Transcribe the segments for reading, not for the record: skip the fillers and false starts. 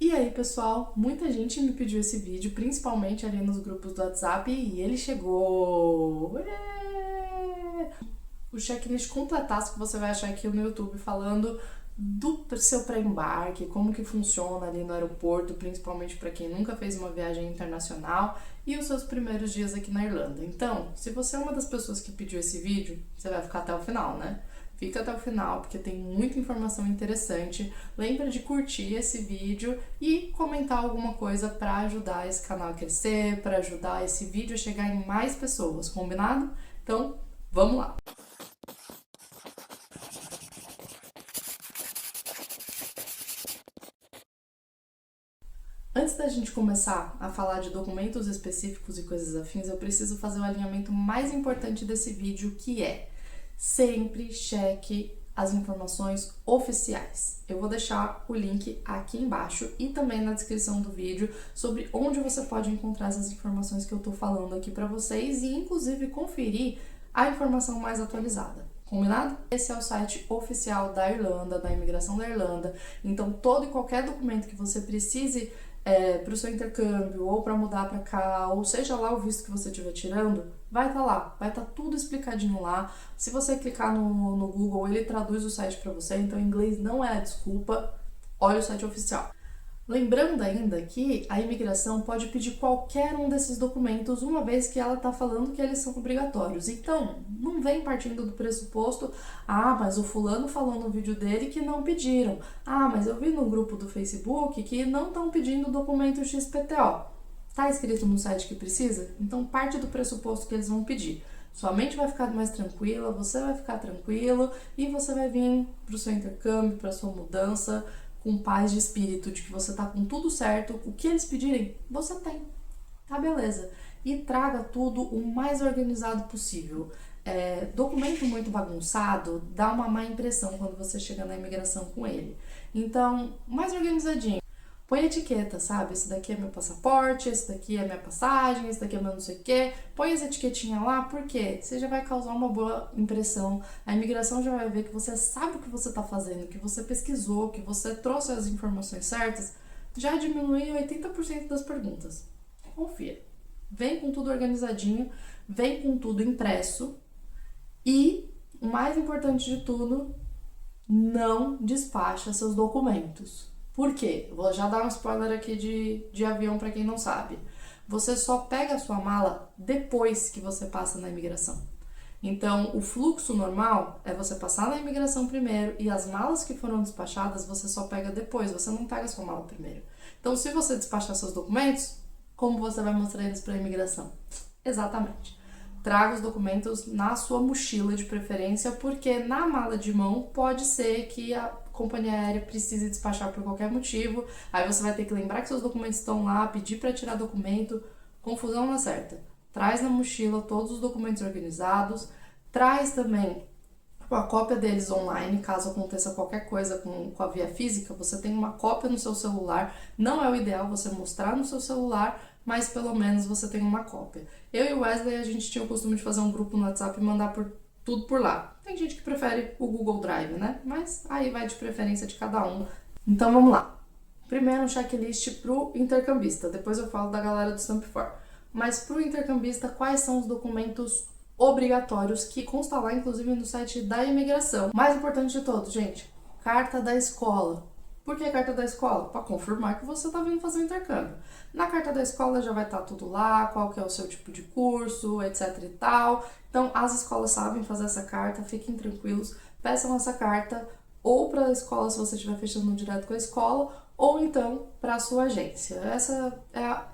E aí, pessoal, muita gente me pediu esse vídeo, principalmente ali nos grupos do WhatsApp, e ele chegou! O checklist completaço que você vai achar aqui no YouTube falando do seu pré-embarque, como que funciona ali no aeroporto, principalmente para quem nunca fez uma viagem internacional, e os seus primeiros dias aqui na Irlanda. Então, se você é uma das pessoas que pediu esse vídeo, você vai ficar até o final, né? Fica até o final, porque tem muita informação interessante. Lembra de curtir esse vídeo e comentar alguma coisa para ajudar esse canal a crescer, para ajudar esse vídeo a chegar em mais pessoas, combinado? Então, vamos lá! Antes da gente começar a falar de documentos específicos e coisas afins, eu preciso fazer o alinhamento mais importante desse vídeo, que é sempre cheque as informações oficiais. Eu vou deixar o link aqui embaixo e também na descrição do vídeo sobre onde você pode encontrar essas informações que eu tô falando aqui para vocês e inclusive conferir a informação mais atualizada. Combinado? Esse é o site oficial da Irlanda, da imigração da Irlanda. Então, todo e qualquer documento que você precise para o seu intercâmbio ou para mudar para cá, ou seja lá o visto que você estiver tirando, vai estar lá, vai estar tudo explicadinho lá. Se você clicar no Google, ele traduz o site para você, então inglês não é a desculpa, olha o site oficial. Lembrando ainda que a imigração pode pedir qualquer um desses documentos, uma vez que ela está falando que eles são obrigatórios. Então, não vem partindo do pressuposto, mas o fulano falou no vídeo dele que não pediram. Mas eu vi no grupo do Facebook que não estão pedindo documento XPTO. Tá escrito no site que precisa? Então, parte do pressuposto que eles vão pedir. Sua mente vai ficar mais tranquila, você vai ficar tranquilo e você vai vir para o seu intercâmbio, para sua mudança, com paz de espírito, de que você tá com tudo certo, o que eles pedirem, você tem, tá beleza. E traga tudo o mais organizado possível. Documento muito bagunçado dá uma má impressão quando você chega na imigração com ele. Então, mais organizadinho. Põe etiqueta, sabe? Esse daqui é meu passaporte, esse daqui é minha passagem, esse daqui é meu não sei o quê. Põe as etiquetinhas lá, porque você já vai causar uma boa impressão. A imigração já vai ver que você sabe o que você está fazendo, que você pesquisou, que você trouxe as informações certas. Já diminui 80% das perguntas. Confia. Vem com tudo organizadinho, vem com tudo impresso. E, o mais importante de tudo, não despacha seus documentos. Por quê? Vou já dar um spoiler aqui de avião para quem não sabe. Você só pega a sua mala depois que você passa na imigração. Então, o fluxo normal é você passar na imigração primeiro e as malas que foram despachadas você só pega depois, você não pega a sua mala primeiro. Então, se você despachar seus documentos, como você vai mostrar eles para a imigração? Exatamente. Traga os documentos na sua mochila de preferência, porque na mala de mão pode ser que a companhia aérea precise despachar por qualquer motivo, aí você vai ter que lembrar que seus documentos estão lá, pedir para tirar documento, confusão na certa. Traz na mochila todos os documentos organizados, traz também a cópia deles online, caso aconteça qualquer coisa com a via física, você tem uma cópia no seu celular, não é o ideal você mostrar no seu celular, mas pelo menos você tem uma cópia. Eu e o Wesley, a gente tinha o costume de fazer um grupo no WhatsApp e mandar tudo por lá. Tem gente que prefere o Google Drive, né? Mas aí vai de preferência de cada um. Então vamos lá. Primeiro um checklist pro intercambista, depois eu falo da galera do Stamp4. Mas pro intercambista, quais são os documentos obrigatórios que consta lá, inclusive no site da imigração? Mais importante de todos, gente, carta da escola. Por que carta da escola? Para confirmar que você está vindo fazer o intercâmbio. Na carta da escola já vai estar tudo lá, qual que é o seu tipo de curso, etc e tal. Então, as escolas sabem fazer essa carta, fiquem tranquilos, peçam essa carta ou para a escola se você estiver fechando direto com a escola, ou então para a sua agência. Essa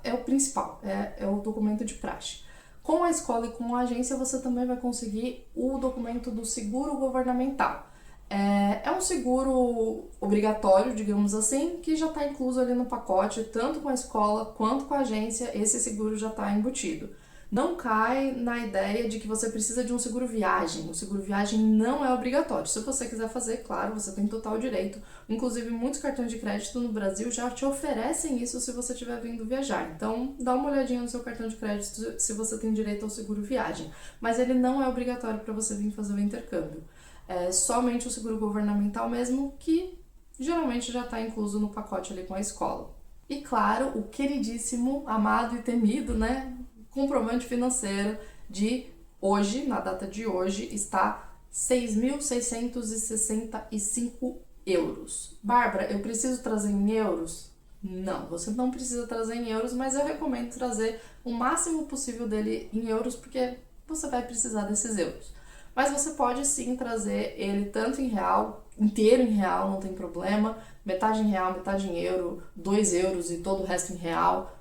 é o principal, é o documento de praxe. Com a escola e com a agência você também vai conseguir o documento do seguro governamental. É um seguro obrigatório, digamos assim, que já está incluso ali no pacote, tanto com a escola quanto com a agência, esse seguro já está embutido. Não cai na ideia de que você precisa de um seguro viagem. O seguro viagem não é obrigatório. Se você quiser fazer, claro, você tem total direito. Inclusive, muitos cartões de crédito no Brasil já te oferecem isso se você estiver vindo viajar. Então, dá uma olhadinha no seu cartão de crédito se você tem direito ao seguro viagem. Mas ele não é obrigatório para você vir fazer o intercâmbio. É somente o seguro governamental mesmo, que geralmente já está incluso no pacote ali com a escola. E claro, o queridíssimo, amado e temido, né, comprovante financeiro de hoje, na data de hoje, está 6.665 euros. Bárbara, eu preciso trazer em euros? Não, você não precisa trazer em euros, mas eu recomendo trazer o máximo possível dele em euros, porque você vai precisar desses euros. Mas você pode sim trazer ele tanto em real, inteiro em real, não tem problema, metade em real, metade em euro, 2 euros e todo o resto em real.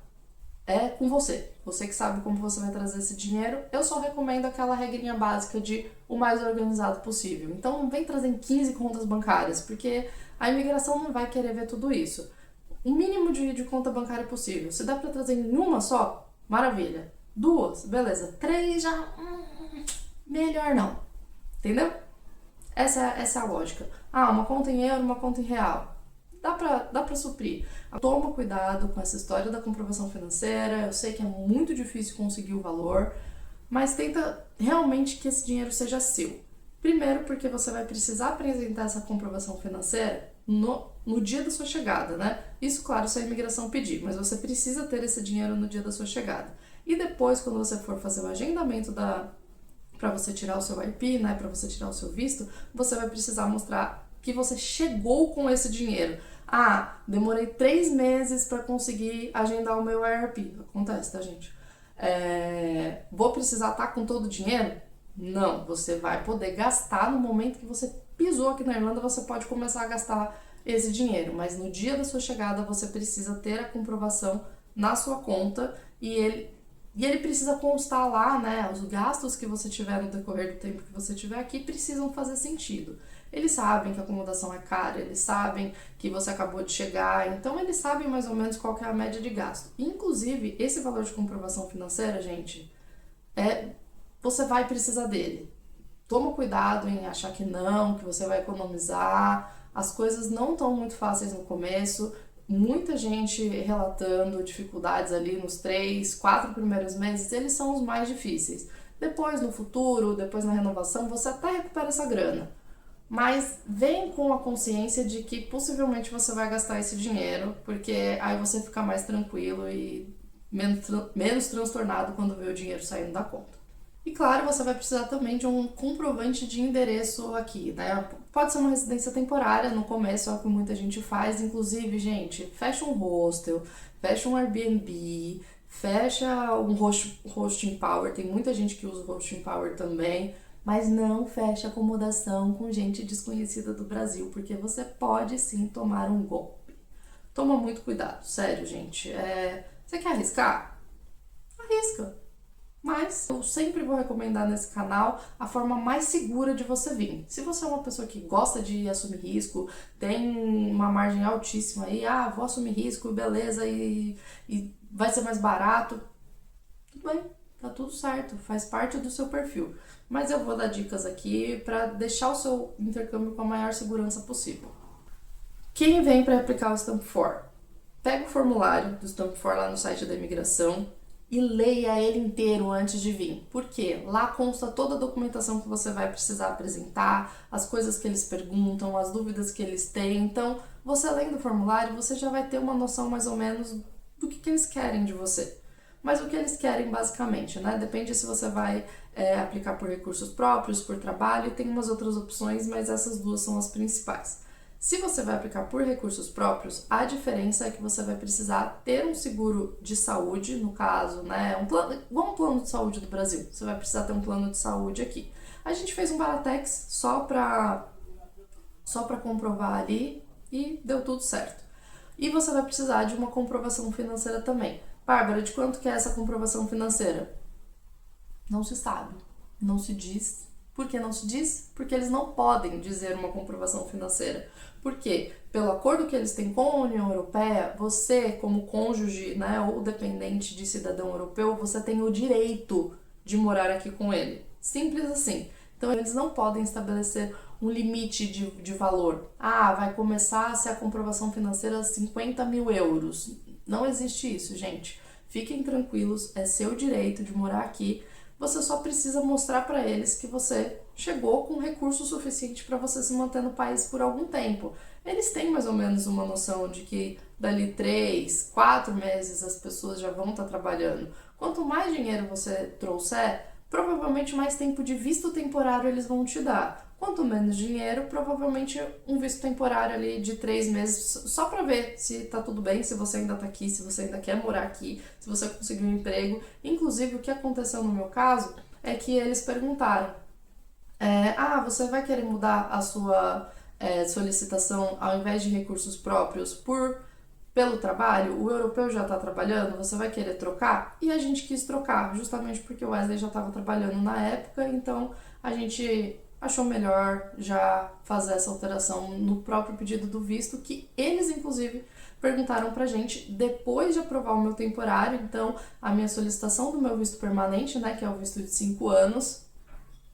É com você. Você que sabe como você vai trazer esse dinheiro. Eu só recomendo aquela regrinha básica de o mais organizado possível. Então não vem trazer em 15 contas bancárias, porque a imigração não vai querer ver tudo isso. O mínimo de conta bancária possível. Se dá pra trazer em uma só, maravilha. 2, beleza. 3 já... melhor não. Entendeu? Essa é a lógica. Ah, uma conta em euro, uma conta em real. Dá pra suprir. Toma cuidado com essa história da comprovação financeira. Eu sei que é muito difícil conseguir o valor, mas tenta realmente que esse dinheiro seja seu. Primeiro, porque você vai precisar apresentar essa comprovação financeira no dia da sua chegada, né? Isso, claro, se a imigração pedir, mas você precisa ter esse dinheiro no dia da sua chegada. E depois, quando você for fazer o agendamento para você tirar o seu IP, né, para você tirar o seu visto, você vai precisar mostrar que você chegou com esse dinheiro. Ah, demorei 3 meses para conseguir agendar o meu IRP. Acontece, tá, gente? Vou precisar estar com todo o dinheiro? Não, você vai poder gastar no momento que você pisou aqui na Irlanda, você pode começar a gastar esse dinheiro, mas no dia da sua chegada você precisa ter a comprovação na sua conta e ele precisa constar lá, né, os gastos que você tiver no decorrer do tempo que você tiver aqui precisam fazer sentido. Eles sabem que a acomodação é cara, eles sabem que você acabou de chegar, então eles sabem mais ou menos qual que é a média de gasto. Inclusive, esse valor de comprovação financeira, gente, você vai precisar dele. Toma cuidado em achar que não, que você vai economizar. As coisas não estão muito fáceis no começo. Muita gente relatando dificuldades ali nos 3, 4 primeiros meses, eles são os mais difíceis. Depois, no futuro, depois na renovação, você até recupera essa grana. Mas vem com a consciência de que possivelmente você vai gastar esse dinheiro, porque aí você fica mais tranquilo e menos transtornado quando vê o dinheiro saindo da conta. E claro, você vai precisar também de um comprovante de endereço aqui, né? Pode ser uma residência temporária, no começo é o que muita gente faz, inclusive, gente, fecha um hostel, fecha um Airbnb, fecha um hosting power, tem muita gente que usa o hosting power também, mas não fecha acomodação com gente desconhecida do Brasil, porque você pode sim tomar um golpe. Toma muito cuidado, sério, gente. Você quer arriscar? Arrisca. Mas eu sempre vou recomendar nesse canal a forma mais segura de você vir. Se você é uma pessoa que gosta de assumir risco, tem uma margem altíssima aí, vou assumir risco, beleza, e vai ser mais barato, tudo bem, tá tudo certo, faz parte do seu perfil. Mas eu vou dar dicas aqui para deixar o seu intercâmbio com a maior segurança possível. Quem vem para aplicar o Stamp 4? Pega o formulário do Stamp 4 lá no site da imigração e leia ele inteiro antes de vir. Por quê? Lá consta toda a documentação que você vai precisar apresentar, as coisas que eles perguntam, as dúvidas que eles têm. Então, você lendo o formulário, você já vai ter uma noção mais ou menos do que eles querem de você. Mas o que eles querem basicamente, né? Depende se você vai aplicar por recursos próprios, por trabalho, e tem umas outras opções, mas essas duas são as principais. Se você vai aplicar por recursos próprios, a diferença é que você vai precisar ter um seguro de saúde, no caso, né, igual um plano de saúde do Brasil. Você vai precisar ter um plano de saúde aqui. A gente fez um Baratex só pra comprovar ali e deu tudo certo. E você vai precisar de uma comprovação financeira também. Bárbara, de quanto que é essa comprovação financeira? Não se sabe, não se diz. Por que não se diz? Porque eles não podem dizer uma comprovação financeira. Porque, pelo acordo que eles têm com a União Europeia, você, como cônjuge, né, ou dependente de cidadão europeu, você tem o direito de morar aqui com ele. Simples assim. Então, eles não podem estabelecer um limite de valor. Vai começar a ser a comprovação financeira 50 mil euros. Não existe isso, gente. Fiquem tranquilos, é seu direito de morar aqui. Você só precisa mostrar para eles que você chegou com recurso suficiente para você se manter no país por algum tempo. Eles têm mais ou menos uma noção de que dali 3, 4 meses as pessoas já vão estar trabalhando. Quanto mais dinheiro você trouxer, provavelmente mais tempo de visto temporário eles vão te dar. Quanto menos dinheiro, provavelmente um visto temporário ali de 3 meses, só para ver se tá tudo bem, se você ainda tá aqui, se você ainda quer morar aqui, se você conseguiu um emprego. Inclusive, o que aconteceu no meu caso é que eles perguntaram, você vai querer mudar a sua solicitação ao invés de recursos próprios pelo trabalho? O europeu já está trabalhando, você vai querer trocar? E a gente quis trocar, justamente porque o Wesley já estava trabalhando na época, então a gente achou melhor já fazer essa alteração no próprio pedido do visto, que eles, inclusive, perguntaram pra gente depois de aprovar o meu temporário. Então, a minha solicitação do meu visto permanente, né, que é o visto de 5 anos,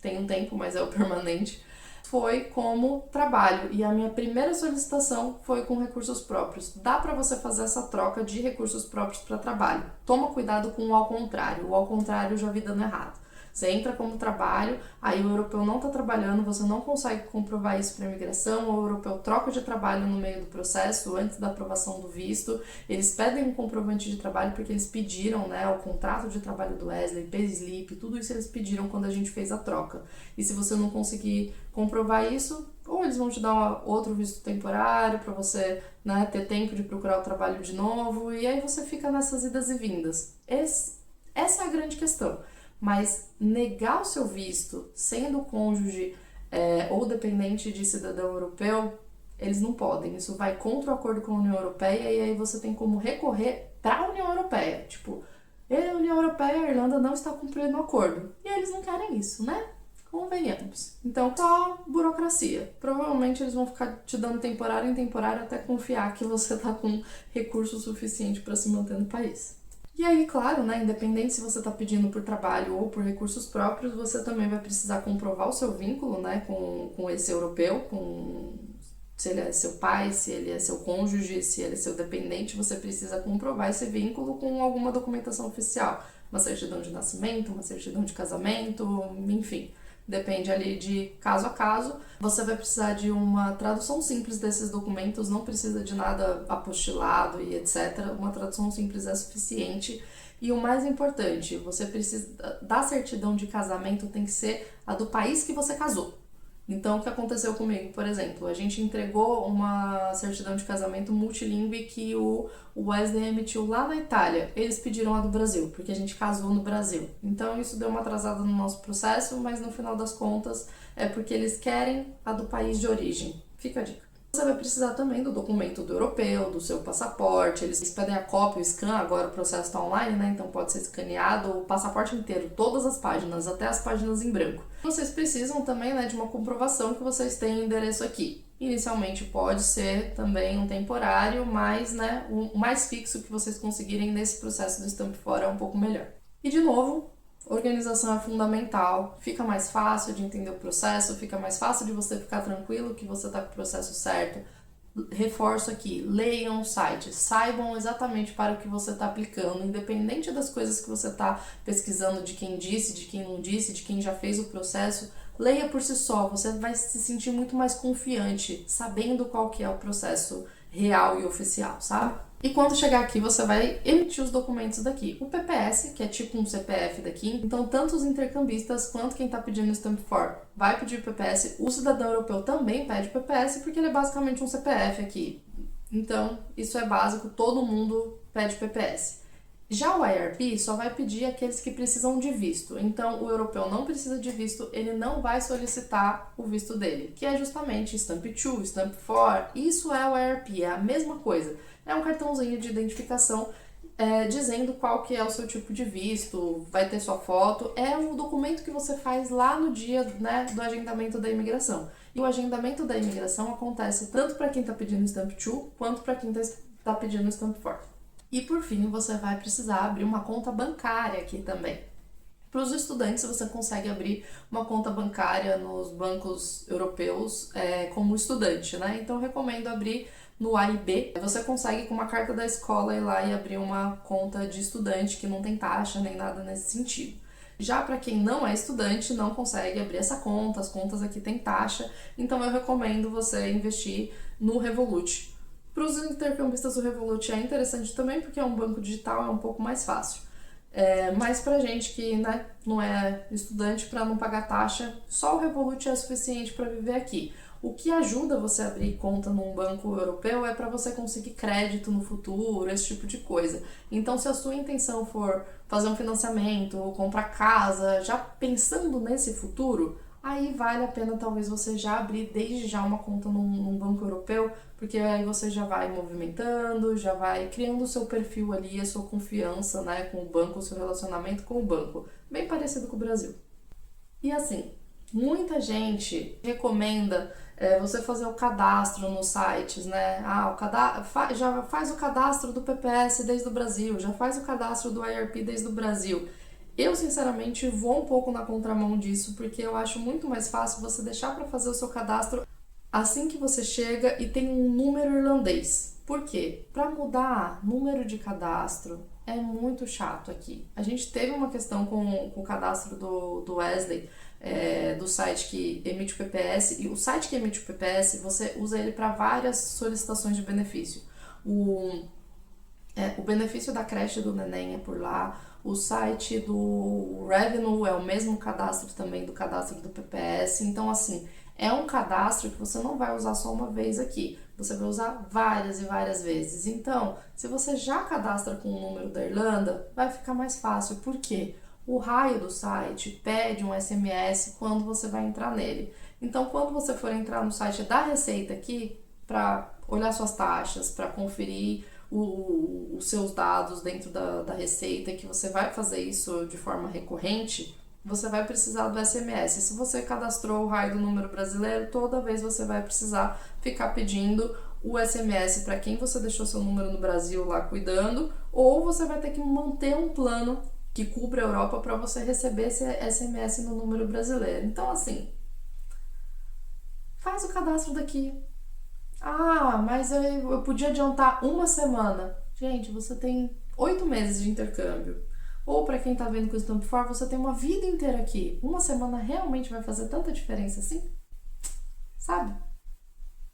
tem um tempo, mas é o permanente, foi como trabalho, e a minha primeira solicitação foi com recursos próprios. Dá para você fazer essa troca de recursos próprios para trabalho. Toma cuidado com o ao contrário. O ao contrário eu já vi dando errado. Você entra como trabalho, aí o europeu não está trabalhando, você não consegue comprovar isso para a imigração, o europeu troca de trabalho no meio do processo, antes da aprovação do visto, eles pedem um comprovante de trabalho porque eles pediram, né, o contrato de trabalho do Wesley, payslip, tudo isso eles pediram quando a gente fez a troca. E se você não conseguir comprovar isso, ou eles vão te dar outro visto temporário para você, né, ter tempo de procurar o trabalho de novo, e aí você fica nessas idas e vindas. Essa é a grande questão. Mas negar o seu visto, sendo cônjuge ou dependente de cidadão europeu, eles não podem. Isso vai contra o acordo com a União Europeia, e aí você tem como recorrer para a União Europeia. Tipo, a União Europeia e a Irlanda não está cumprindo o acordo. E eles não querem isso, né? Convenhamos. Então, só burocracia. Provavelmente eles vão ficar te dando temporário em temporário até confiar que você tá com recurso suficiente para se manter no país. E aí, claro, né, independente se você está pedindo por trabalho ou por recursos próprios, você também vai precisar comprovar o seu vínculo, né, com esse europeu, se ele é seu pai, se ele é seu cônjuge, se ele é seu dependente, você precisa comprovar esse vínculo com alguma documentação oficial. Uma certidão de nascimento, uma certidão de casamento, enfim. Depende ali de caso a caso. Você vai precisar de uma tradução simples desses documentos, não precisa de nada apostilado e etc. Uma tradução simples é suficiente. E o mais importante, você precisa da certidão de casamento, tem que ser a do país que você casou. Então, o que aconteceu comigo, por exemplo, a gente entregou uma certidão de casamento multilingüe que o Wesley emitiu lá na Itália. Eles pediram a do Brasil, porque a gente casou no Brasil. Então, isso deu uma atrasada no nosso processo, mas no final das contas é porque eles querem a do país de origem. Fica a dica. Você vai precisar também do documento do europeu, do seu passaporte. Eles pedem a cópia, o scan, agora o processo está online, né? Então pode ser escaneado o passaporte inteiro, todas as páginas, até as páginas em branco. Vocês precisam também, né, de uma comprovação que vocês têm endereço aqui. Inicialmente pode ser também um temporário, mas, né, o mais fixo que vocês conseguirem nesse processo do Stamp For é um pouco melhor. E de novo, organização é fundamental, fica mais fácil de entender o processo, fica mais fácil de você ficar tranquilo que você está com o processo certo. Reforço aqui, leiam o site, saibam exatamente para o que você está aplicando, independente das coisas que você está pesquisando, de quem disse, de quem não disse, de quem já fez o processo, leia por si só, você vai se sentir muito mais confiante, sabendo qual que é o processo real e oficial, sabe? E quando chegar aqui, você vai emitir os documentos daqui. O PPS, que é tipo um CPF daqui, então tanto os intercambistas quanto quem está pedindo o Stamp For vai pedir PPS. O cidadão europeu também pede PPS porque ele é basicamente um CPF aqui. Então, isso é básico, todo mundo pede PPS. Já o IRP só vai pedir aqueles que precisam de visto. Então, o europeu não precisa de visto, ele não vai solicitar o visto dele, que é justamente Stamp 2, Stamp 4. Isso é o IRP, é a mesma coisa. É um cartãozinho de identificação dizendo qual que é o seu tipo de visto, vai ter sua foto. É um documento que você faz lá no dia, né, do agendamento da imigração. E o agendamento da imigração acontece tanto para quem está pedindo Stamp 2 quanto para quem está pedindo Stamp 4. E por fim, você vai precisar abrir uma conta bancária aqui também. Para os estudantes, você consegue abrir uma conta bancária nos bancos europeus como estudante, né? Então, eu recomendo abrir no A e B. Você consegue, com uma carta da escola, ir lá e abrir uma conta de estudante que não tem taxa nem nada nesse sentido. Já para quem não é estudante, não consegue abrir essa conta, as contas aqui têm taxa, então eu recomendo você investir no Revolut. Para os intercambistas do Revolut é interessante também, porque é um banco digital, é um pouco mais fácil. Mas pra gente que, né, não é estudante, para não pagar taxa, só o Revolut é suficiente para viver aqui. O que ajuda você a abrir conta num banco europeu é para você conseguir crédito no futuro, esse tipo de coisa. Então, se a sua intenção for fazer um financiamento ou comprar casa, já pensando nesse futuro, aí vale a pena talvez você já abrir desde já uma conta num banco europeu, porque aí você já vai movimentando, já vai criando o seu perfil ali, a sua confiança, né, com o banco, o seu relacionamento com o banco, bem parecido com o Brasil. E assim, muita gente recomenda você fazer o cadastro nos sites, né? Já faz o cadastro do PPS desde o Brasil, já faz o cadastro do IRP desde o Brasil. Eu, sinceramente, vou um pouco na contramão disso, porque eu acho muito mais fácil você deixar para fazer o seu cadastro assim que você chega e tem um número irlandês. Por quê? Para mudar número de cadastro é muito chato aqui. A gente teve uma questão com o cadastro do Wesley, do site que emite o PPS, e o site que emite o PPS, você usa ele para várias solicitações de benefício. O benefício da creche do neném é por lá, o site do Revenue é o mesmo cadastro também do cadastro do PPS, então assim, é um cadastro que você não vai usar só uma vez aqui, você vai usar várias e várias vezes. Então, se você já cadastra com o número da Irlanda, vai ficar mais fácil, por quê? O raio do site pede um SMS quando você vai entrar nele. Então, quando você for entrar no site da Receita aqui, para olhar suas taxas, para conferir os seus dados dentro da Receita, que você vai fazer isso de forma recorrente, você vai precisar do SMS. Se você cadastrou o raio do número brasileiro, toda vez você vai precisar ficar pedindo o SMS para quem você deixou seu número no Brasil lá cuidando, ou você vai ter que manter um plano que cubra a Europa para você receber esse SMS no número brasileiro. Então, assim, faz o cadastro daqui. Mas eu podia adiantar uma semana. Gente, você tem 8 meses de intercâmbio. Ou para quem tá vendo com o Stamp For, você tem uma vida inteira aqui. Uma semana realmente vai fazer tanta diferença assim? Sabe?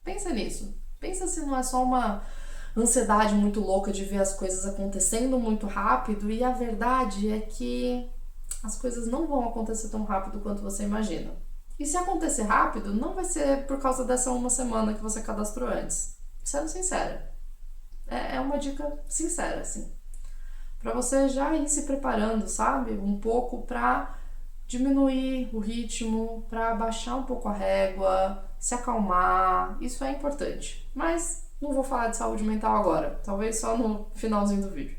Pensa nisso. Pensa se não é só uma ansiedade muito louca de ver as coisas acontecendo muito rápido, e a verdade é que as coisas não vão acontecer tão rápido quanto você imagina. E se acontecer rápido, não vai ser por causa dessa uma semana que você cadastrou antes. Sendo sincera. É uma dica sincera, assim. Pra você já ir se preparando, sabe? Um pouco pra diminuir o ritmo, pra baixar um pouco a régua, se acalmar. Isso é importante. Mas não vou falar de saúde mental agora. Talvez só no finalzinho do vídeo.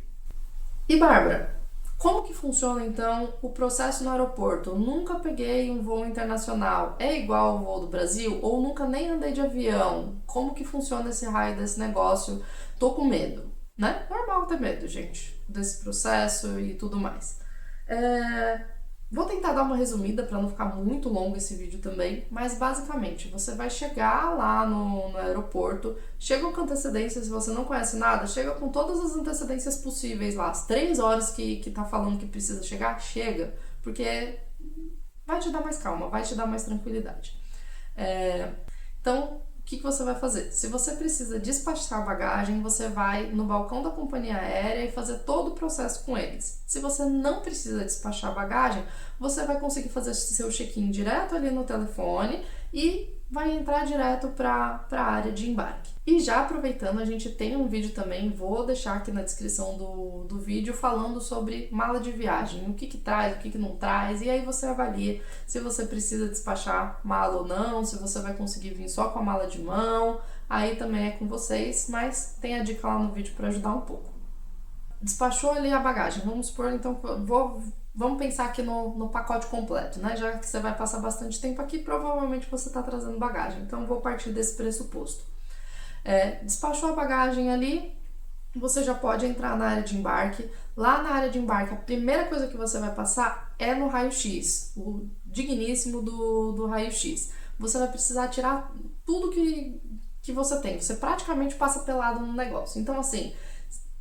E Bárbara, como que funciona então o processo no aeroporto? Eu nunca peguei um voo internacional. É igual ao voo do Brasil? Ou nunca nem andei de avião? Como que funciona esse raio desse negócio? Tô com medo, né? Normal ter medo, gente, desse processo e tudo mais. Vou tentar dar uma resumida para não ficar muito longo esse vídeo também, mas basicamente você vai chegar lá no aeroporto, chega com antecedência, se você não conhece nada, chega com todas as antecedências possíveis lá, as 3 horas que tá falando que precisa chegar, chega, porque vai te dar mais calma, vai te dar mais tranquilidade. Então, o que você vai fazer? Se você precisa despachar a bagagem, você vai no balcão da companhia aérea e fazer todo o processo com eles. Se você não precisa despachar a bagagem, você vai conseguir fazer seu check-in direto ali no telefone e vai entrar direto para a área de embarque. E já aproveitando, a gente tem um vídeo também, vou deixar aqui na descrição do vídeo, falando sobre mala de viagem, o que traz, o que não traz, e aí você avalia se você precisa despachar mala ou não, se você vai conseguir vir só com a mala de mão, aí também é com vocês, mas tem a dica lá no vídeo para ajudar um pouco. Despachou ali a bagagem, vamos supor, então, vamos pensar aqui no pacote completo, né? Já que você vai passar bastante tempo aqui, provavelmente você está trazendo bagagem, então vou partir desse pressuposto. Despachou a bagagem ali, você já pode entrar na área de embarque. Lá na área de embarque, a primeira coisa que você vai passar é no raio-x, o digníssimo do raio-x. Você vai precisar tirar tudo que você tem, você praticamente passa pelado no negócio. Então, assim,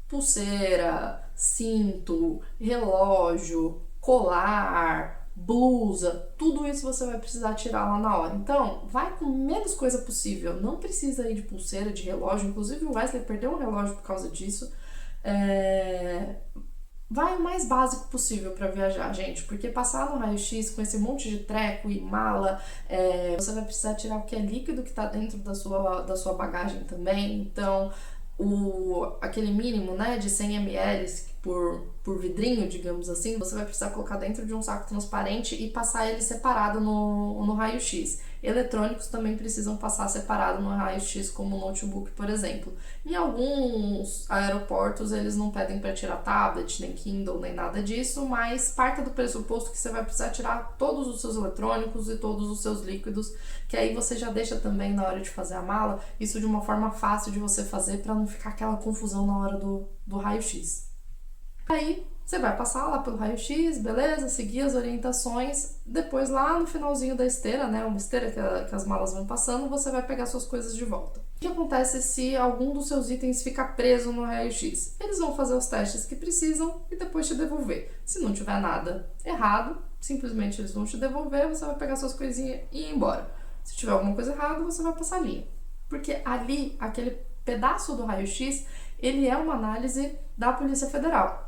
pulseira, cinto, relógio, colar, blusa, tudo isso você vai precisar tirar lá na hora. Então, vai com menos coisa possível. Não precisa ir de pulseira, de relógio. Inclusive, o Wesley perdeu um relógio por causa disso. Vai o mais básico possível para viajar, gente, porque passar no raio-x com esse monte de treco e mala, você vai precisar tirar o que é líquido que está dentro da sua bagagem também. Então, aquele mínimo, né, de 100 ml por vidrinho, digamos assim, você vai precisar colocar dentro de um saco transparente e passar ele separado no raio-x. Eletrônicos também precisam passar separado no raio-x, como o notebook, por exemplo. Em alguns aeroportos, eles não pedem para tirar tablet, nem Kindle, nem nada disso, mas parte do pressuposto que você vai precisar tirar todos os seus eletrônicos e todos os seus líquidos, que aí você já deixa também na hora de fazer a mala, isso de uma forma fácil de você fazer para não ficar aquela confusão na hora do raio-x. Aí você vai passar lá pelo raio-x, beleza, seguir as orientações, depois lá no finalzinho da esteira, né, uma esteira que as malas vão passando, você vai pegar suas coisas de volta. O que acontece se algum dos seus itens ficar preso no raio-x? Eles vão fazer os testes que precisam e depois te devolver. Se não tiver nada errado, simplesmente eles vão te devolver, você vai pegar suas coisinhas e ir embora. Se tiver alguma coisa errada, você vai passar a linha. Porque ali, aquele pedaço do raio-x, ele é uma análise da Polícia Federal.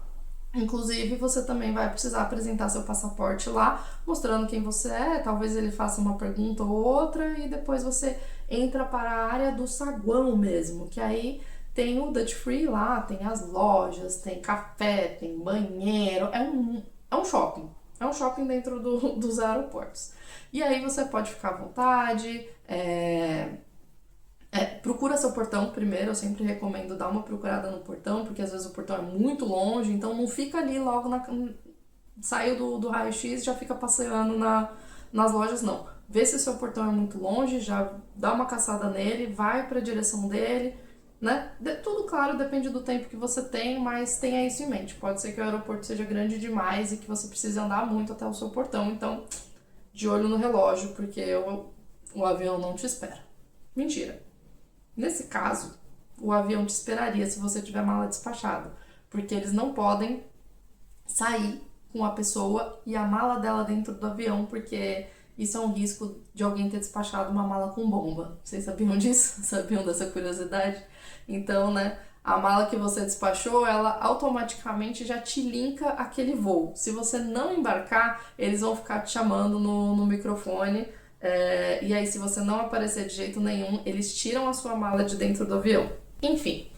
Inclusive, você também vai precisar apresentar seu passaporte lá, mostrando quem você é, talvez ele faça uma pergunta ou outra, e depois você entra para a área do saguão mesmo, que aí tem o Duty Free lá, tem as lojas, tem café, tem banheiro, é um shopping. É um shopping dentro dos aeroportos. E aí você pode ficar à vontade, procura seu portão primeiro, eu sempre recomendo dar uma procurada no portão, porque às vezes o portão é muito longe, então não fica ali logo saiu do raio-x, já fica passeando nas lojas, não. Vê se seu portão é muito longe, já dá uma caçada nele, vai para a direção dele, né? Tudo, claro, depende do tempo que você tem, mas tenha isso em mente. Pode ser que o aeroporto seja grande demais e que você precise andar muito até o seu portão, então de olho no relógio, porque o avião não te espera. Mentira. Nesse caso, o avião te esperaria se você tiver mala despachada, porque eles não podem sair com a pessoa e a mala dela dentro do avião, porque isso é um risco de alguém ter despachado uma mala com bomba. Vocês sabiam disso? Sabiam dessa curiosidade? Então, né, a mala que você despachou, ela automaticamente já te linka aquele voo. Se você não embarcar, eles vão ficar te chamando no microfone. E aí, se você não aparecer de jeito nenhum, eles tiram a sua mala de dentro do avião. Enfim,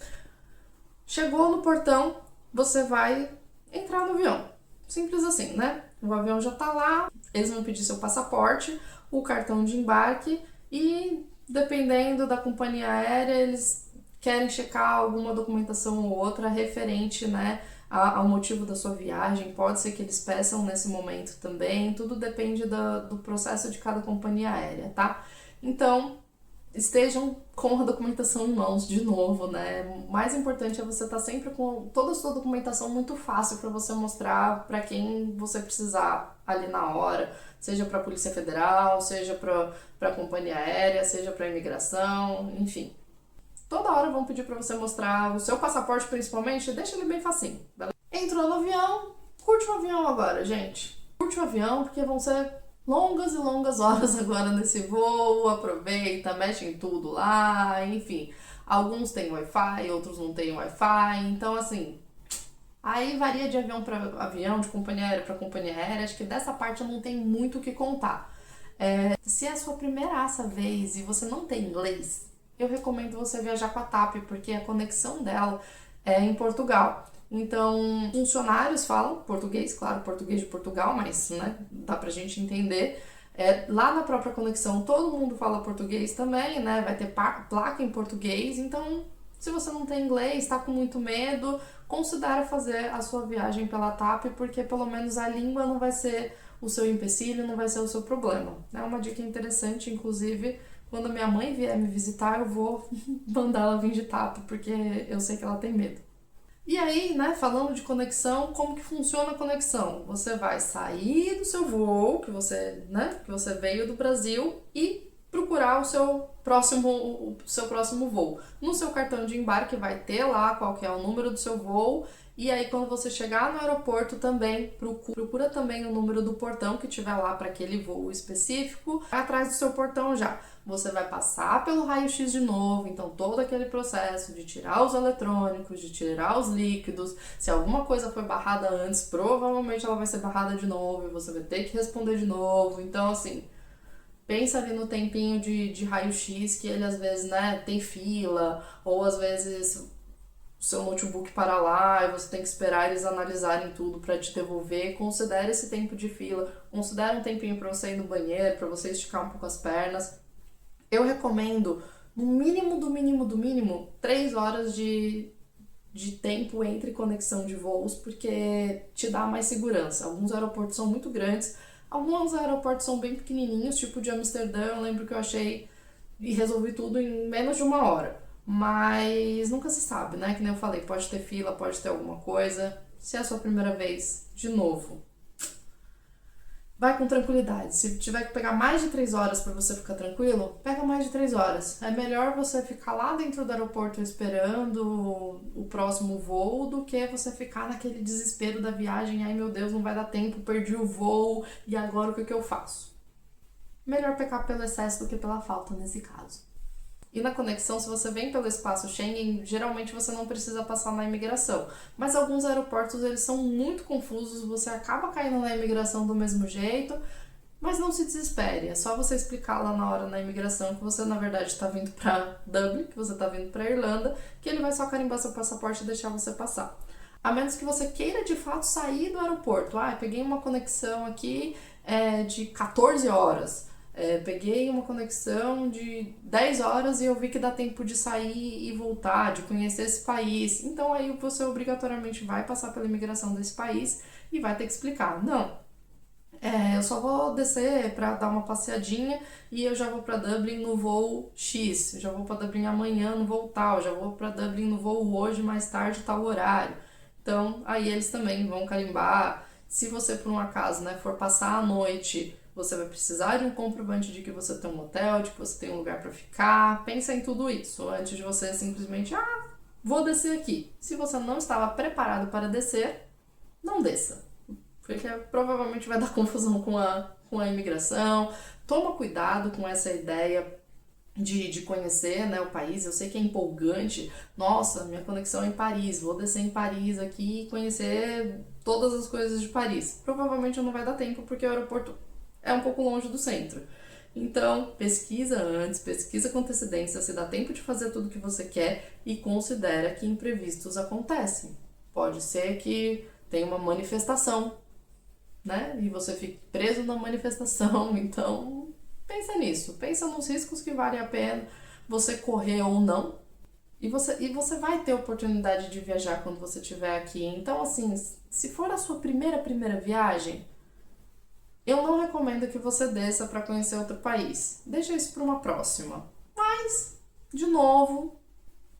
chegou no portão, você vai entrar no avião. Simples assim, né? O avião já tá lá, eles vão pedir seu passaporte, o cartão de embarque e, dependendo da companhia aérea, eles querem checar alguma documentação ou outra referente, né, ao motivo da sua viagem. Pode ser que eles peçam nesse momento também, tudo depende do processo de cada companhia aérea, tá? Então, estejam com a documentação em mãos de novo, né? O mais importante é você estar sempre com toda a sua documentação muito fácil para você mostrar para quem você precisar ali na hora, seja para a Polícia Federal, seja para a companhia aérea, seja para a imigração, enfim. Toda hora vão pedir para você mostrar o seu passaporte, principalmente, deixa ele bem facinho. Beleza? Entrou no avião, curte o avião agora, gente. Curte o avião, porque vão ser longas e longas horas agora nesse voo. Aproveita, mexe em tudo lá, enfim. Alguns têm Wi-Fi, outros não têm Wi-Fi. Então, assim, aí varia de avião para avião, de companhia aérea para companhia aérea. Acho que dessa parte eu não tenho muito o que contar. Se é a sua primeira vez e você não tem inglês, eu recomendo você viajar com a TAP, porque a conexão dela é em Portugal. Então, funcionários falam português, claro, português de Portugal, mas, né, dá pra gente entender. Lá na própria conexão, todo mundo fala português também, né, vai ter placa em português. Então, se você não tem inglês, tá com muito medo, considere fazer a sua viagem pela TAP, porque pelo menos a língua não vai ser o seu empecilho, não vai ser o seu problema. É uma dica interessante, inclusive. Quando minha mãe vier me visitar, eu vou mandar ela vir de TAP, porque eu sei que ela tem medo. E aí, né, falando de conexão, como que funciona a conexão? Você vai sair do seu voo, que você veio do Brasil, e procurar o seu próximo voo. No seu cartão de embarque vai ter lá qual que é o número do seu voo, e aí quando você chegar no aeroporto também, procura também o número do portão que tiver lá para aquele voo específico, atrás do seu portão já. Você vai passar pelo raio-x de novo, então todo aquele processo de tirar os eletrônicos, de tirar os líquidos, se alguma coisa foi barrada antes, provavelmente ela vai ser barrada de novo e você vai ter que responder de novo. Então, assim, pensa ali no tempinho de raio-x, que ele às vezes, né, tem fila, ou às vezes o seu notebook para lá e você tem que esperar eles analisarem tudo para te devolver. Considere esse tempo de fila, considere um tempinho para você ir no banheiro, para você esticar um pouco as pernas. Eu recomendo, no mínimo do mínimo do mínimo, 3 horas de tempo entre conexão de voos, porque te dá mais segurança. Alguns aeroportos são muito grandes, alguns aeroportos são bem pequenininhos, tipo de Amsterdã, eu lembro que eu achei e resolvi tudo em menos de 1 hora. Mas nunca se sabe, né? Que nem eu falei, pode ter fila, pode ter alguma coisa. Se é a sua primeira vez, de novo, vai com tranquilidade. Se tiver que pegar mais de 3 horas para você ficar tranquilo, pega mais de 3 horas. É melhor você ficar lá dentro do aeroporto esperando o próximo voo do que você ficar naquele desespero da viagem. Ai meu Deus, não vai dar tempo, perdi o voo e agora o que eu faço? Melhor pecar pelo excesso do que pela falta nesse caso. E na conexão, se você vem pelo espaço Schengen, geralmente você não precisa passar na imigração. Mas alguns aeroportos, eles são muito confusos, você acaba caindo na imigração do mesmo jeito, mas não se desespere. É só você explicar lá na hora na imigração que você, na verdade, está vindo para Dublin, que você está vindo para Irlanda, que ele vai só carimbar seu passaporte e deixar você passar. A menos que você queira, de fato, sair do aeroporto. Peguei uma conexão aqui de 14 horas. Peguei uma conexão de 10 horas e eu vi que dá tempo de sair e voltar, de conhecer esse país. Então aí você obrigatoriamente vai passar pela imigração desse país e vai ter que explicar. Não, eu só vou descer para dar uma passeadinha e eu já vou para Dublin no voo X, já vou para Dublin amanhã no voo tal, já vou para Dublin no voo hoje, mais tarde, tal horário. Então aí eles também vão carimbar. Se você por um acaso, né, for passar a noite, você vai precisar de um comprovante de que você tem um hotel, de que você tem um lugar para ficar. Pensa em tudo isso antes de você simplesmente, vou descer aqui. Se você não estava preparado para descer, não desça, porque provavelmente vai dar confusão com a imigração. Toma cuidado com essa ideia de conhecer, né, o país. Eu sei que é empolgante. Nossa, minha conexão é em Paris, vou descer em Paris aqui e conhecer todas as coisas de Paris. Provavelmente não vai dar tempo porque o aeroporto é um pouco longe do centro. Então, pesquisa antes, pesquisa com antecedência, se dá tempo de fazer tudo que você quer e considera que imprevistos acontecem. Pode ser que tenha uma manifestação, né? E você fique preso na manifestação. Então, pensa nisso. Pensa nos riscos que vale a pena você correr ou não. E você vai ter oportunidade de viajar quando você estiver aqui. Então, assim, se for a sua primeira viagem, eu não recomendo que você desça para conhecer outro país. Deixa isso para uma próxima. Mas, de novo,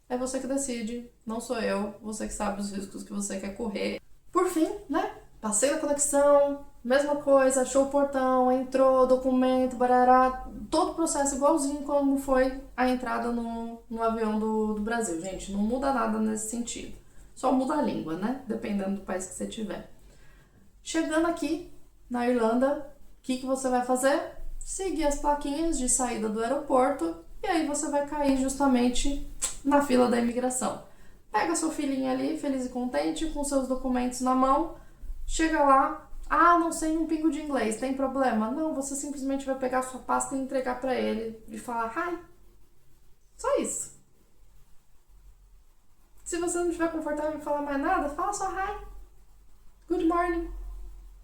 é você que decide, não sou eu. Você que sabe os riscos que você quer correr. Por fim, né? Passei na conexão, mesma coisa, achou o portão, entrou, documento, barará. Todo o processo igualzinho como foi a entrada no avião do Brasil. Gente, não muda nada nesse sentido. Só muda a língua, né? Dependendo do país que você tiver. Chegando aqui, na Irlanda, o que você vai fazer? Seguir as plaquinhas de saída do aeroporto e aí você vai cair justamente na fila da imigração. Pega seu filhinho ali, feliz e contente, com seus documentos na mão, chega lá, não sei um pingo de inglês, tem problema? Não, você simplesmente vai pegar a sua pasta e entregar para ele e falar hi. Só isso. Se você não estiver confortável em falar mais nada, fala só hi. Good morning.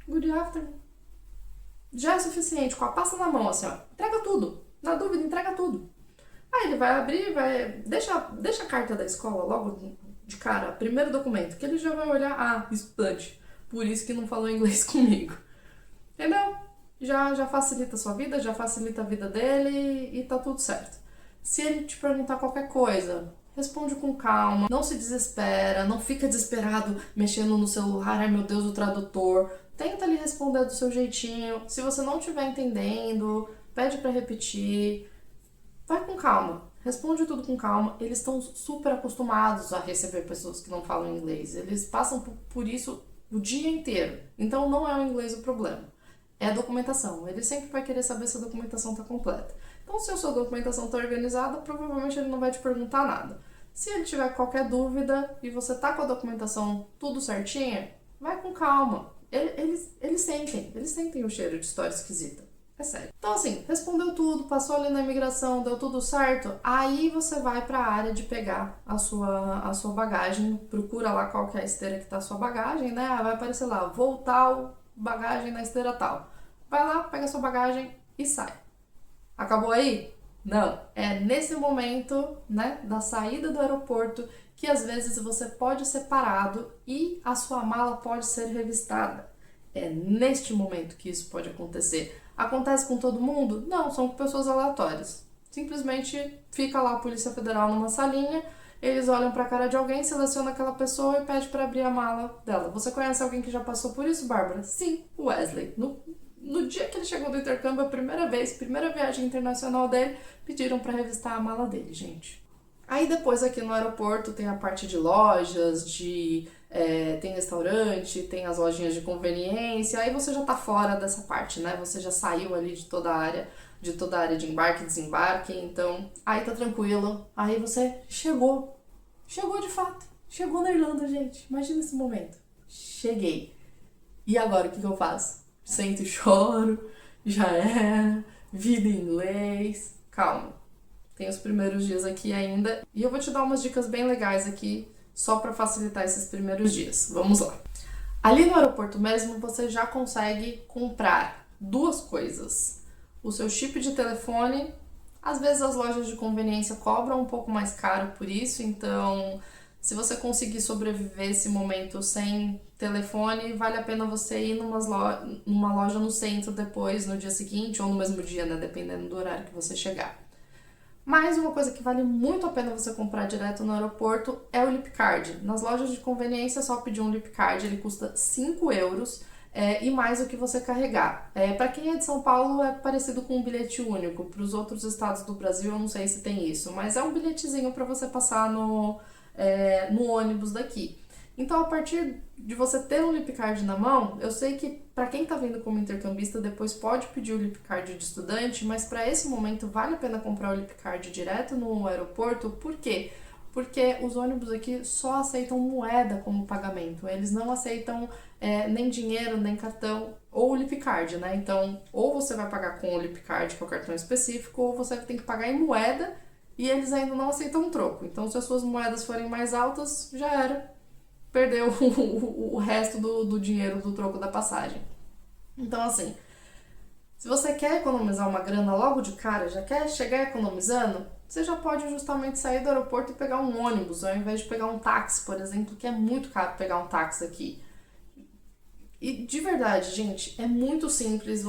Good afternoon. Já é suficiente, com a pasta na mão, assim, entrega tudo. Na dúvida, entrega tudo. Aí ele vai abrir, deixa a carta da escola logo de cara, primeiro documento, que ele já vai olhar, estudante, por isso que não falou inglês comigo. Entendeu? Já facilita a sua vida, já facilita a vida dele e tá tudo certo. Se ele te perguntar qualquer coisa, responde com calma, não se desespera, não fica desesperado mexendo no celular, ai meu Deus, o tradutor. Tenta lhe responder do seu jeitinho. Se você não estiver entendendo, pede para repetir. vai com calma, responde tudo com calma. Eles estão super acostumados a receber pessoas que não falam inglês, eles passam por isso o dia inteiro, então não é o inglês o problema, é a documentação. Ele sempre vai querer saber se a documentação está completa. Então, se a sua documentação está organizada, provavelmente ele não vai te perguntar nada. Se ele tiver qualquer dúvida e você tá com a documentação tudo certinha, vai com calma. Eles sentem o cheiro de história esquisita. É sério. Então, assim, respondeu tudo, passou ali na imigração, deu tudo certo, aí você vai para a área de pegar a sua bagagem, procura lá qual que é a esteira que tá a sua bagagem, né? Vai aparecer lá, voltar bagagem na esteira tal. Vai lá, pega a sua bagagem e sai. Acabou aí? Não. É nesse momento, né, da saída do aeroporto que às vezes você pode ser parado e a sua mala pode ser revistada. É neste momento que isso pode acontecer. Acontece com todo mundo? Não, são pessoas aleatórias. Simplesmente fica lá a Polícia Federal numa salinha, eles olham pra cara de alguém, selecionam aquela pessoa e pede pra abrir a mala dela. Você conhece alguém que já passou por isso, Bárbara? Sim, o Wesley. No dia que ele chegou do intercâmbio, a primeira viagem internacional dele, pediram pra revistar a mala dele, gente. Aí depois aqui no aeroporto tem a parte de lojas, tem restaurante, tem as lojinhas de conveniência, aí você já tá fora dessa parte, né? Você já saiu ali de toda a área de embarque e desembarque, então aí tá tranquilo. Aí você chegou de fato, chegou na Irlanda, gente. Imagina esse momento. Cheguei. E agora o que eu faço? Sento e choro, já era, vida em inglês. Calma, tem os primeiros dias aqui ainda e eu vou te dar umas dicas bem legais aqui só para facilitar esses primeiros dias. Vamos lá. Ali no aeroporto mesmo você já consegue comprar duas coisas. O seu chip de telefone, às vezes as lojas de conveniência cobram um pouco mais caro por isso, então se você conseguir sobreviver esse momento sem telefone, vale a pena você ir numa loja no centro depois, no dia seguinte, ou no mesmo dia, né? Dependendo do horário que você chegar. Mas uma coisa que vale muito a pena você comprar direto no aeroporto é o Lip Card. Nas lojas de conveniência é só pedir um Lip Card, ele custa 5 euros e mais o que você carregar. Para quem é de São Paulo é parecido com um bilhete único, para os outros estados do Brasil eu não sei se tem isso, mas é um bilhetezinho para você passar no ônibus daqui. Então, a partir de você ter um Lip Card na mão, eu sei que para quem tá vindo como intercambista depois pode pedir o Lip Card de estudante, mas para esse momento vale a pena comprar o Lip Card direto no aeroporto. Por quê? Porque os ônibus aqui só aceitam moeda como pagamento, eles não aceitam nem dinheiro, nem cartão, ou o Lip Card, né? Então, ou você vai pagar com o Lip Card, que é o cartão específico, ou você tem que pagar em moeda e eles ainda não aceitam troco. Então, se as suas moedas forem mais altas, já era. Perdeu o resto do dinheiro do troco da passagem. Então, assim, se você quer economizar uma grana logo de cara, já quer chegar economizando, você já pode justamente sair do aeroporto e pegar um ônibus, ao invés de pegar um táxi, por exemplo, que é muito caro pegar um táxi aqui. E de verdade, gente, é muito simples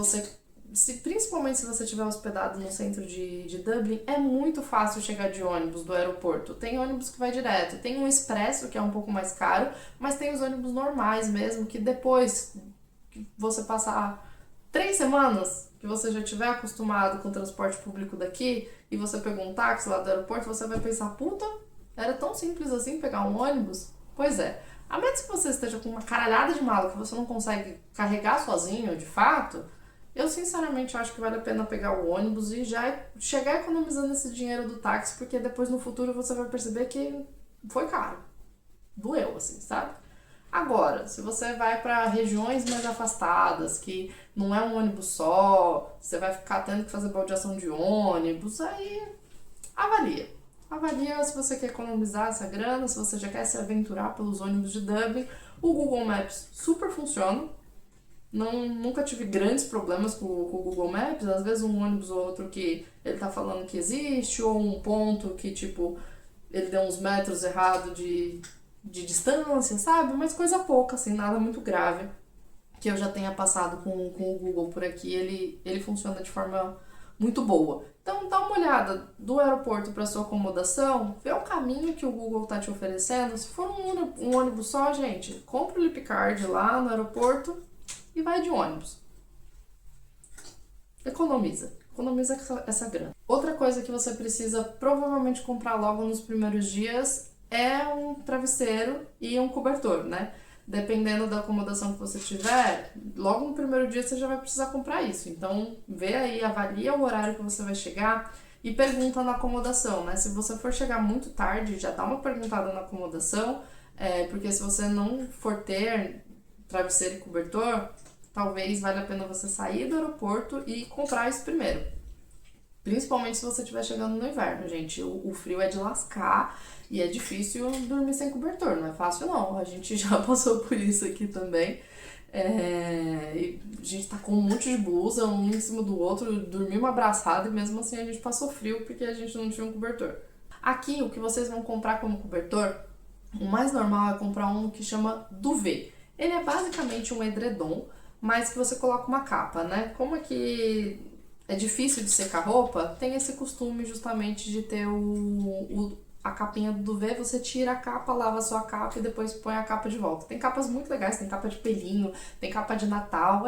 principalmente se você estiver hospedado no centro de Dublin, é muito fácil chegar de ônibus do aeroporto. Tem ônibus que vai direto, tem um expresso que é um pouco mais caro, mas tem os ônibus normais mesmo, que depois que você passar 3 semanas, que você já estiver acostumado com o transporte público daqui, e você pegou um táxi lá do aeroporto, você vai pensar, puta, era tão simples assim pegar um ônibus? Pois é. A menos que você esteja com uma caralhada de mala que você não consegue carregar sozinho, de fato, eu sinceramente acho que vale a pena pegar o ônibus e já chegar economizando esse dinheiro do táxi, porque depois no futuro você vai perceber que foi caro. Doeu, assim, sabe? Agora, se você vai para regiões mais afastadas, que não é um ônibus só, você vai ficar tendo que fazer baldeação de ônibus, aí avalia. Avalia se você quer economizar essa grana, se você já quer se aventurar pelos ônibus de Dublin. O Google Maps super funciona. Nunca tive grandes problemas com o Google Maps. Às vezes um ônibus ou outro que ele tá falando que existe, ou um ponto que, tipo, ele deu uns metros errado de distância, sabe? Mas coisa pouca, assim, nada muito grave que eu já tenha passado com o Google por aqui. Ele funciona de forma muito boa. Então dá uma olhada do aeroporto para sua acomodação, vê o caminho que o Google tá te oferecendo. Se for um ônibus só, gente, compra o Lip Card lá no aeroporto e vai de ônibus. Economiza economiza essa grana. Outra coisa que você precisa provavelmente comprar logo nos primeiros dias é um travesseiro e um cobertor, né? Dependendo da acomodação que você tiver, logo no primeiro dia você já vai precisar comprar isso. Então, vê aí, avalia o horário que você vai chegar e pergunta na acomodação, né? Se você for chegar muito tarde, já dá uma perguntada na acomodação, porque se você não for ter travesseiro e cobertor, talvez valha a pena você sair do aeroporto e comprar isso primeiro. Principalmente se você estiver chegando no inverno, gente. O frio é de lascar e é difícil dormir sem cobertor, não é fácil não. A gente já passou por isso aqui também. E a gente tá com um monte de blusa, um em cima do outro, dormimos abraçado e mesmo assim a gente passou frio porque a gente não tinha um cobertor. Aqui, o que vocês vão comprar como cobertor, o mais normal é comprar um que chama duvet. Ele é basicamente um edredom, mas que você coloca uma capa, né? Como é que é difícil de secar roupa, tem esse costume justamente de ter a capinha do duvet, você tira a capa, lava a sua capa e depois põe a capa de volta. Tem capas muito legais, tem capa de pelinho, tem capa de Natal,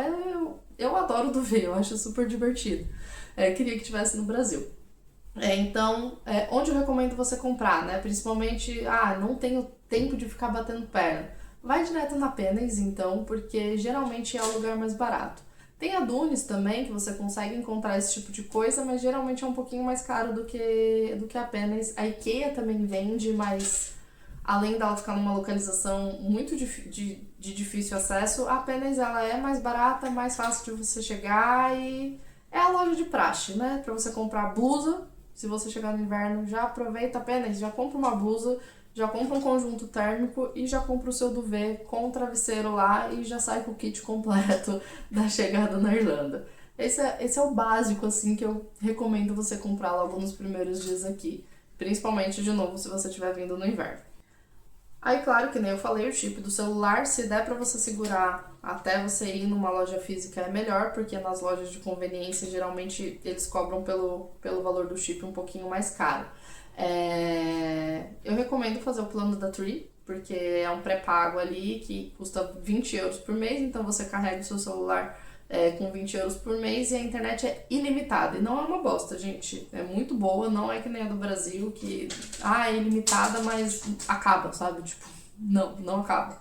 eu adoro o duvet, eu acho super divertido. Queria que tivesse no Brasil. Então, onde eu recomendo você comprar, né? Principalmente, não tenho tempo de ficar batendo perna. Vai direto na Pennies, então, porque geralmente é o lugar mais barato. Tem a Dunes também, que você consegue encontrar esse tipo de coisa, mas geralmente é um pouquinho mais caro do que a Pennies. A IKEA também vende, mas além dela ficar numa localização muito de difícil acesso, a Pennies ela é mais barata, mais fácil de você chegar e é a loja de praxe, né? Pra você comprar blusa, se você chegar no inverno, já aproveita a Pennies, já compra uma blusa, já compra um conjunto térmico e já compra o seu duvet com o travesseiro lá e já sai com o kit completo da chegada na Irlanda. Esse é o básico, assim, que eu recomendo você comprar logo nos primeiros dias aqui. Principalmente, de novo, se você estiver vindo no inverno. Aí, claro, que nem eu falei, o chip do celular, se der pra você segurar até você ir numa loja física é melhor, porque nas lojas de conveniência, geralmente, eles cobram pelo valor do chip um pouquinho mais caro. Eu recomendo fazer o plano da Tree, porque é um pré-pago ali que custa 20 euros por mês, então você carrega o seu celular com 20 euros por mês e a internet é ilimitada. E não é uma bosta, gente. É muito boa, não é que nem a do Brasil, que é ilimitada, mas acaba, sabe? Tipo, não acaba.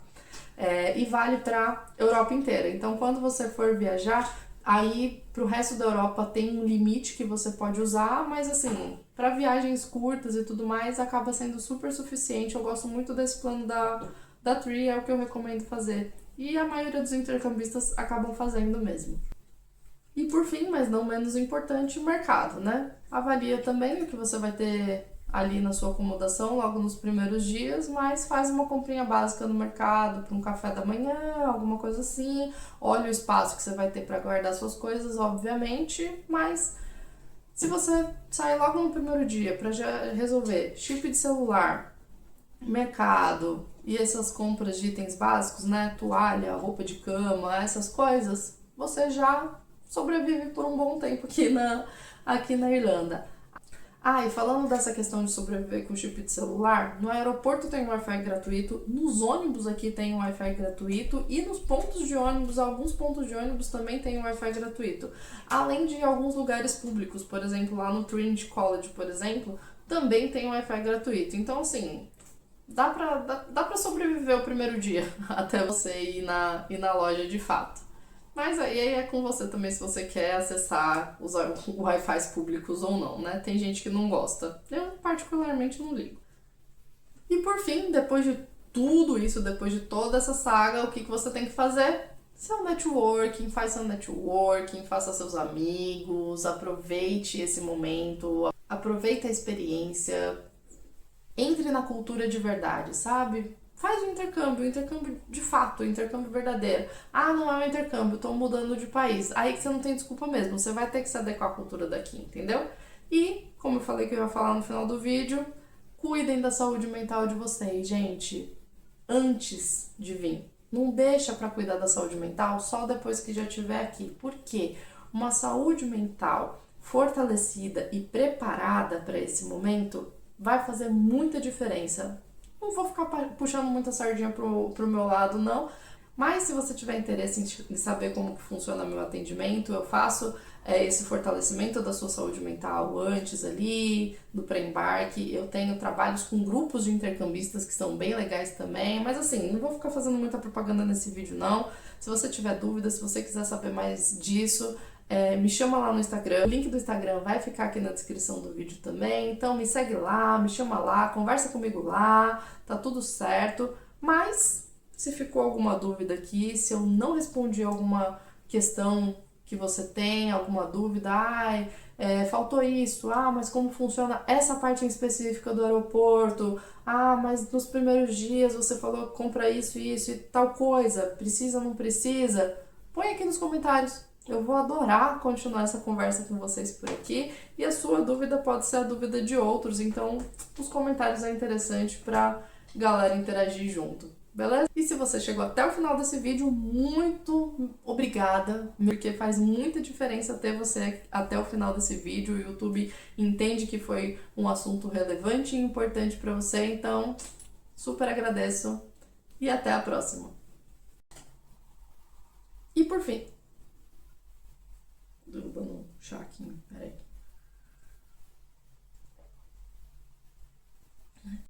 E vale pra Europa inteira. Então, quando você for viajar, aí pro resto da Europa tem um limite que você pode usar, mas assim, para viagens curtas e tudo mais, acaba sendo super suficiente. Eu gosto muito desse plano da Tree, é o que eu recomendo fazer. E a maioria dos intercambistas acabam fazendo mesmo. E por fim, mas não menos importante, o mercado, né? Avalia também o que você vai ter ali na sua acomodação logo nos primeiros dias, mas faz uma comprinha básica no mercado para um café da manhã, alguma coisa assim. Olha o espaço que você vai ter para guardar suas coisas, obviamente, mas se você sair logo no primeiro dia para já resolver chip de celular, mercado e essas compras de itens básicos, né, toalha, roupa de cama, essas coisas, você já sobrevive por um bom tempo aqui na Irlanda. E falando dessa questão de sobreviver com chip de celular, no aeroporto tem Wi-Fi gratuito, nos ônibus aqui tem Wi-Fi gratuito e nos pontos de ônibus, alguns pontos de ônibus também tem Wi-Fi gratuito. Além de alguns lugares públicos, por exemplo, lá no Trinity College, por exemplo, também tem Wi-Fi gratuito. Então, assim, dá pra sobreviver o primeiro dia até você ir na loja de fato. Mas aí é com você também se você quer acessar os Wi-Fi públicos ou não, né? Tem gente que não gosta. Eu particularmente não ligo. E por fim, depois de tudo isso, depois de toda essa saga, o que você tem que fazer? Seu networking, faz seu networking, faça seus amigos, aproveite esse momento, aproveite a experiência, entre na cultura de verdade, sabe? Faz o intercâmbio de fato, o intercâmbio verdadeiro. Não é um intercâmbio, tô mudando de país. Aí que você não tem desculpa mesmo, você vai ter que se adequar à cultura daqui, entendeu? E, como eu falei que eu ia falar no final do vídeo, cuidem da saúde mental de vocês, gente, antes de vir. Não deixa pra cuidar da saúde mental só depois que já estiver aqui. Por quê? Uma saúde mental fortalecida e preparada para esse momento vai fazer muita diferença. Não vou ficar puxando muita sardinha pro meu lado, não. Mas se você tiver interesse em saber como que funciona meu atendimento, eu faço esse fortalecimento da sua saúde mental antes ali, do pré-embarque. Eu tenho trabalhos com grupos de intercambistas que são bem legais também, mas assim, não vou ficar fazendo muita propaganda nesse vídeo não. Se você tiver dúvida, se você quiser saber mais disso, me chama lá no Instagram. O link do Instagram vai ficar aqui na descrição do vídeo também. Então me segue lá, me chama lá, conversa comigo lá, tá tudo certo. Mas se ficou alguma dúvida aqui, se eu não respondi alguma questão que você tem, alguma dúvida, faltou isso, mas como funciona essa parte em específica do aeroporto, mas nos primeiros dias você falou compra isso e tal coisa, precisa, não precisa? Põe aqui nos comentários. Eu vou adorar continuar essa conversa com vocês por aqui e a sua dúvida pode ser a dúvida de outros, então os comentários é interessante pra galera interagir junto. Beleza? E se você chegou até o final desse vídeo, muito obrigada, porque faz muita diferença ter você até o final desse vídeo. O YouTube entende que foi um assunto relevante e importante para você, então super agradeço e até a próxima. E por fim, derrubando um chá aqui, peraí.